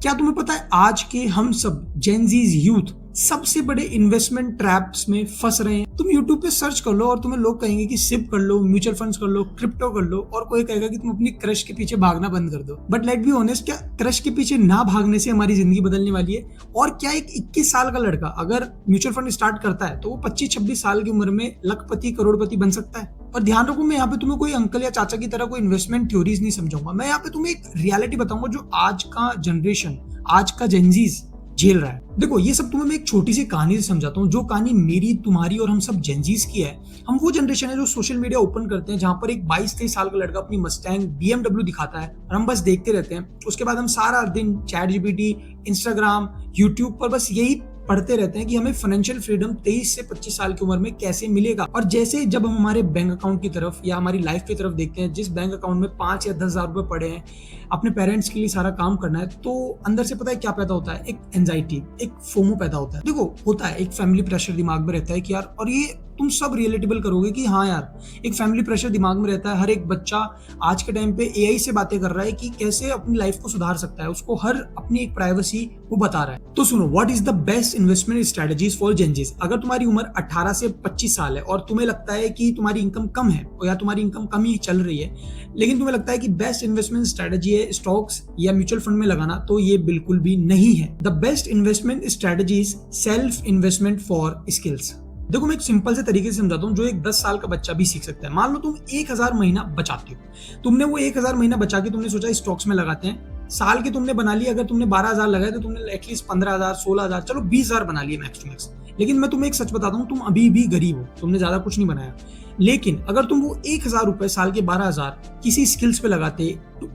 क्या तुम्हें पता है आज के हम सब जेनजीज यूथ सबसे बड़े इन्वेस्टमेंट ट्रैप्स में फंस रहे हैं। तुम यूट्यूब पे सर्च कर लो और तुम्हें लोग कहेंगे कि सिप कर लो, म्यूचुअल फंड्स कर लो, क्रिप्टो कर लो, और कोई कहेगा कि तुम अपनी क्रश के पीछे भागना बंद कर दो। बट लेट बी ऑनेस्ट, क्या क्रश के पीछे ना भागने से हमारी जिंदगी बदलने वाली है? और क्या एक 21 साल का लड़का अगर म्यूचुअल फंड स्टार्ट करता है तो वो 25-26 साल की उम्र में लखपति करोड़पति बन सकता है? और ध्यान रखो, मैं यहाँ पे तुम्हें कोई अंकल या चाचा की तरह कोई इन्वेस्टमेंट थ्योरीज नहीं समझाऊंगा। मैं यहाँ पे तुम्हें एक रियलिटी बताऊंगा जो आज का जनरेशन, आज का जेनजीज झेल रहा है। देखो, ये सब तुम्हें मैं एक छोटी सी कहानी से समझाता हूँ, जो कहानी मेरी, तुम्हारी और हम सब जेनजीज की है। हम वो जनरेशन है जो सोशल मीडिया ओपन करते हैं जहां पर एक 22-23 साल का लड़का अपनी मस्टैंग BMW दिखाता है और हम बस देखते रहते हैं। उसके बाद हम सारा दिन चैट जीपीटी, इंस्टाग्राम, यूट्यूब पर बस यही पढ़ते रहते हैं कि हमें फाइनेंशियल फ्रीडम 23 से 25 साल की उम्र में कैसे मिलेगा। और जैसे जब हम हमारे बैंक अकाउंट की तरफ या हमारी लाइफ की तरफ देखते हैं, जिस बैंक अकाउंट में 5 या 10 हजार रुपए पड़े हैं, अपने पेरेंट्स के लिए सारा काम करना है, तो अंदर से पता है क्या पैदा होता है? एक एंजाइटी, एक फोमो पैदा होता है। देखो, होता है, एक फैमिली प्रेशर दिमाग में रहता है कि यार, और ये तुम सब रिलेटेबल करोगे कि हाँ यार, एक फैमिली प्रेशर दिमाग में रहता है। हर एक बच्चा आज के टाइम पे एआई से बातें कर रहा है कि कैसे अपनी लाइफ को सुधार सकता है, उसको हर अपनी एक प्राइवेसी वो बता रहा है। तो सुनो, what is the best investment strategies for Gen Zs? अगर तुम्हारी उम्र 18 से 25 साल है और तुम्हें लगता है कि तुम्हारी इनकम कम है या तुम्हारी इनकम कम ही चल रही है, लेकिन तुम्हें लगता है कि बेस्ट इन्वेस्टमेंट स्ट्रेटजी है स्टॉक्स या म्यूचुअल फंड में लगाना, तो ये बिल्कुल भी नहीं है। The best investment strategies self investment for skills. देखो, मैं एक सिंपल से तरीके से समझाता हूँ जो एक 10 साल का बच्चा भी सीख सकता है। मान लो तुम 1000 महीना बचाते हो, तुमने वो 1000 महीना बचा के तुमने सोचा स्टॉक्स में लगाते हैं। साल के तुमने बना लिया, अगर तुमने 12,000 लगाए तो तुमने एटलीस्ट 15,000, 16,000, चलो 20,000 बना लिए मैक्स टू मैक्स। लेकिन मैं तुम्हें एक सच बताता हूँ, तुम अभी भी गरीब हो, तुमने ज्यादा कुछ नहीं बनाया। लेकिन अगर तुम वो 1000 रुपए साल के 12,000 किसी स्किल्स पे लगाते,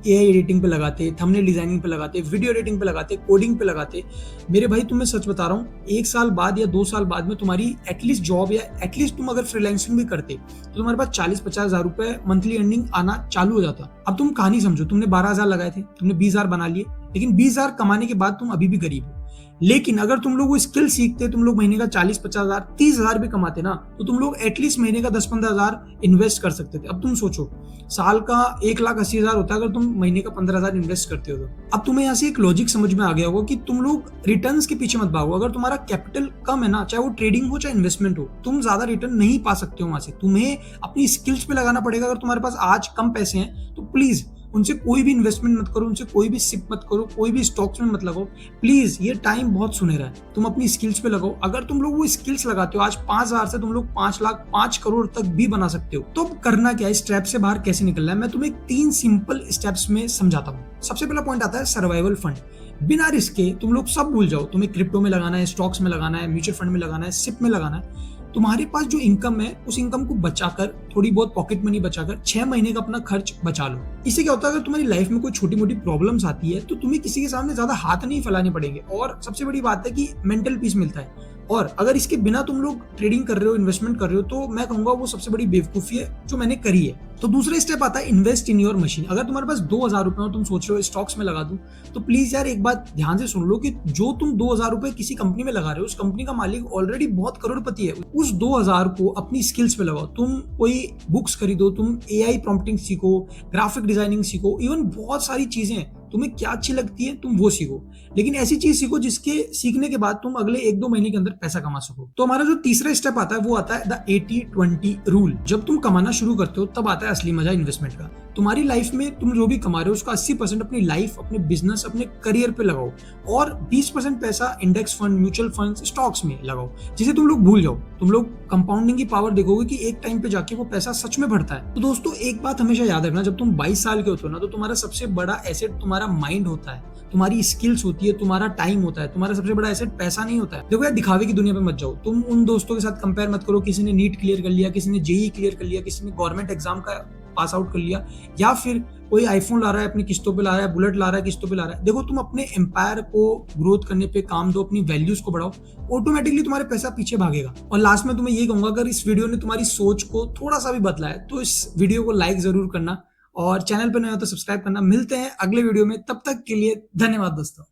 एआई एडिटिंग पे लगाते, थंबनेल डिजाइनिंग पे लगाते, वीडियो एडिटिंग पे लगाते, कोडिंग पे लगाते, मेरे भाई तुम्हें सच बता रहा हूँ, 1 साल बाद या 2 साल बाद में तुम्हारी एटलीस्ट जॉब, या एटलीस्ट तुम अगर फ्रीलांसिंग भी करते तो तुम्हारे पास 40-50 हजार रुपए मंथली अर्निंग आना चालू हो जाता। अब तुम कहानी समझो, तुमने 12,000 लगाए थे, तुमने 20,000 बना लिए, लेकिन 20,000 कमाने के बाद तुम अभी भी गरीब हो। लेकिन अगर तुम लोग वो स्किल सीखते, तुम लोग महीने का 40-50 हजार, 30 हजार भी कमाते ना, तो तुम लोग एटलीस्ट महीने का 10-15 हजार इन्वेस्ट कर सकते थे। अब तुम सोचो, साल का 1,80,000 होता है अगर तुम महीने का 15 हजार इन्वेस्ट करते हो तो। अब तुम्हें यहाँ से एक लॉजिक समझ में आ गया होगा कि तुम लोग रिटर्न्स के पीछे मत भागो। अगर तुम्हारा कैपिटल कम है ना, चाहे वो ट्रेडिंग हो चाहे इन्वेस्टमेंट हो, तुम ज्यादा रिटर्न नहीं पा सकते हो वहां से। तुम्हें अपनी स्किल्स पे लगाना पड़ेगा। अगर तुम्हारे पास आज कम पैसे हैं तो प्लीज उनसे कोई भी इन्वेस्टमेंट मत करो, उनसे कोई भी सिप मत करो, कोई भी स्टॉक्स में मत लगाओ प्लीज। ये टाइम बहुत सुनहरा है, तुम अपनी स्किल्स पे लगाओ। अगर तुम लोग वो स्किल्स लगाते हो, आज 5,000 से तुम लोग 5 लाख, 5 करोड़ तक भी बना सकते हो। तो करना क्या है, इस ट्रैप से बाहर कैसे निकलना है, मैं तुम्हें 3 सिंपल स्टेप्स में समझाता हूँ। सबसे पहला पॉइंट आता है सर्वाइवल फंड। बिना रिस्क के तुम लोग सब भूल जाओ, तुम्हें क्रिप्टो में लगाना है, स्टॉक्स में लगाना है, म्यूचुअल फंड में लगाना है, सिप में लगाना है। तुम्हारे पास जो इनकम है, उस इनकम को बचाकर, थोड़ी बहुत पॉकेट मनी बचाकर 6 महीने का अपना खर्च बचा लो। इससे क्या होता है, अगर तुम्हारी लाइफ में कोई छोटी मोटी प्रॉब्लम्स आती है तो तुम्हें किसी के सामने ज्यादा हाथ नहीं फैलाने पड़ेंगे। और सबसे बड़ी बात है कि मेंटल पीस मिलता है। और अगर इसके बिना तुम लोग ट्रेडिंग कर रहे हो, इन्वेस्टमेंट कर रहे हो, तो मैं कहूंगा वो सबसे बड़ी बेवकूफी है जो मैंने करी है। तो दूसरा स्टेप आता है इन्वेस्ट इन योर मशीन। अगर तुम्हारे पास 2,000 रुपए और तुम सोच रहे हो स्टॉक्स में लगा दूं, तो प्लीज यार एक बात ध्यान से सुन लो कि जो तुम 2,000 रुपए किसी कंपनी में लगा रहे हो, उस कंपनी का मालिक ऑलरेडी बहुत करोड़पति है। उस 2,000 को अपनी स्किल्स पे लगाओ। तुम कोई बुक्स खरीदो, तुम एआई प्रॉम्प्टिंग सीखो, ग्राफिक डिजाइनिंग सीखो, इवन बहुत सारी चीजें तुम्हें क्या अच्छी लगती है तुम वो सीखो। लेकिन ऐसी चीज सीखो जिसके सीखने के बाद तुम अगले 1-2 महीने के अंदर पैसा कमा सको। तो हमारा जो तीसरा स्टेप आता है वो आता है द 80-20 रूल। जब तुम कमाना शुरू करते हो तब आता है असली मजा इन्वेस्टमेंट का। तुम्हारी लाइफ में तुम जो भी कमा रहे हो उसका 80% अपनी लाइफ, अपने बिजनेस, अपने करियर पे लगाओ, और 20% पैसा index fund, mutual fund, stocks में लगाओ, जिसे तुम लोग भूल जाओ। तुम लोग कंपाउंडिंग की पावर देखोगे कि एक टाइम पे जाके वो पैसा सच में बढ़ता है। तो दोस्तों, एक बात हमेशा याद रखना, जब तुम 22 साल के होते हो ना, तो तुम्हारा सबसे बड़ा एसेट तुम्हारा माइंड होता है, तुम्हारी स्किल्स होती है, तुम्हारा टाइम होता है। तुम्हारा सबसे बड़ा एसेट पैसा नहीं होता है। देखो यार, दिखावे की दुनिया पे मत जाओ। तुम उन दोस्तों के साथ कंपेयर मत करो, किसी ने नीट क्लियर कर लिया, किसी ने जेईई क्लियर कर लिया, किसी ने गवर्नमेंट एग्जाम का पास आउट कर लिया, या फिर कोई आईफोन ला रहा है अपनी किस्तों पे ला रहा है, बुलेट ला रहा है किस्तों पे ला रहा है। देखो, तुम अपने एम्पायर को ग्रोथ करने पे काम दो, अपनी वैल्यूज को बढ़ाओ, ऑटोमेटिकली तुम्हारे पैसा पीछे भागेगा। और लास्ट में तुम्हें यही कहूंगा, अगर इस वीडियो ने तुम्हारी सोच को थोड़ा सा भी बदला है तो इस वीडियो को लाइक जरूर करना, और चैनल पर नया हो तो सब्सक्राइब करना। मिलते हैं अगले वीडियो में, तब तक के लिए धन्यवाद दोस्तों।